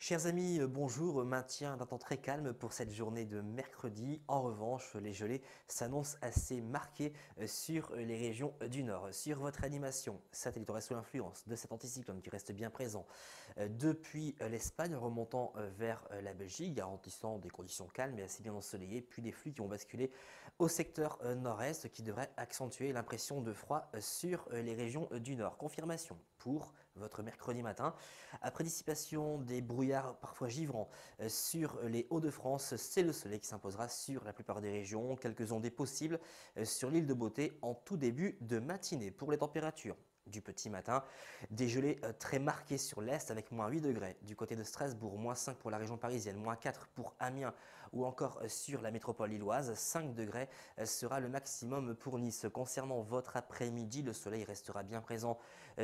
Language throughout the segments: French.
Chers amis, bonjour. Maintien d'un temps très calme pour cette journée de mercredi. En revanche, les gelées s'annoncent assez marquées sur les régions du nord. Sur votre animation, satellite aurait sous l'influence de cet anticyclone qui reste bien présent depuis l'Espagne, remontant vers la Belgique, garantissant des conditions calmes et assez bien ensoleillées, puis des flux qui vont basculer au secteur nord-est qui devrait accentuer l'impression de froid sur les régions du nord. Confirmation pour votre mercredi matin. Après dissipation des brouillards parfois givrants sur les Hauts-de-France, c'est le soleil qui s'imposera sur la plupart des régions. Quelques ondées possibles sur l'île de Beauté en tout début de matinée. Pour les températures du petit matin, des gelées très marquées sur l'est avec moins 8 degrés du côté de Strasbourg, moins 5 pour la région parisienne, moins 4 pour Amiens ou encore sur la métropole lilloise, 5 degrés sera le maximum pour Nice. Concernant votre après-midi, le soleil restera bien présent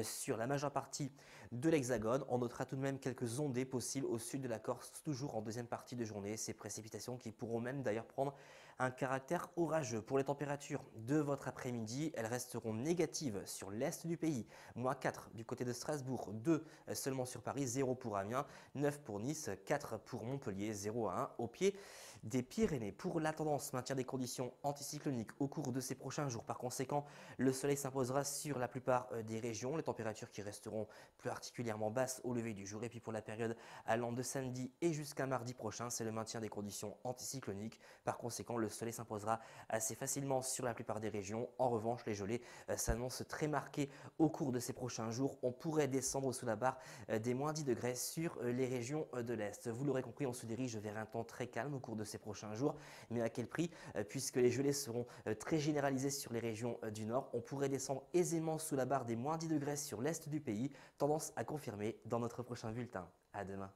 sur la majeure partie de l'Hexagone. On notera tout de même quelques ondées possibles au sud de la Corse, toujours en deuxième partie de journée. Ces précipitations qui pourront même d'ailleurs prendre un caractère orageux. Pour les températures de votre après-midi, elles resteront négatives sur l'est du pays. Moins 4 du côté de Strasbourg, 2 seulement sur Paris, 0 pour Amiens, 9 pour Nice, 4 pour Montpellier, 0 à 1 au pied des Pyrénées. Pour la tendance, maintien des conditions anticycloniques au cours de ces prochains jours. Par conséquent, le soleil s'imposera sur la plupart des régions. Les températures qui resteront plus particulièrement basses au lever du jour. Et puis pour la période allant de samedi et jusqu'à mardi prochain, c'est le maintien des conditions anticycloniques. Par conséquent, le soleil s'imposera assez facilement sur la plupart des régions. En revanche, les gelées s'annoncent très marquées au cours de ces prochains jours. On pourrait descendre sous la barre des moins 10 degrés sur les régions de l'Est. Vous l'aurez compris, on se dirige vers un temps très calme au cours de ces prochains jours. Mais à quel prix? Puisque les gelées seront très généralisées sur les régions du Nord, on pourrait descendre aisément sous la barre des moins 10 degrés sur l'Est du pays. Tendance à confirmer dans notre prochain bulletin. À demain.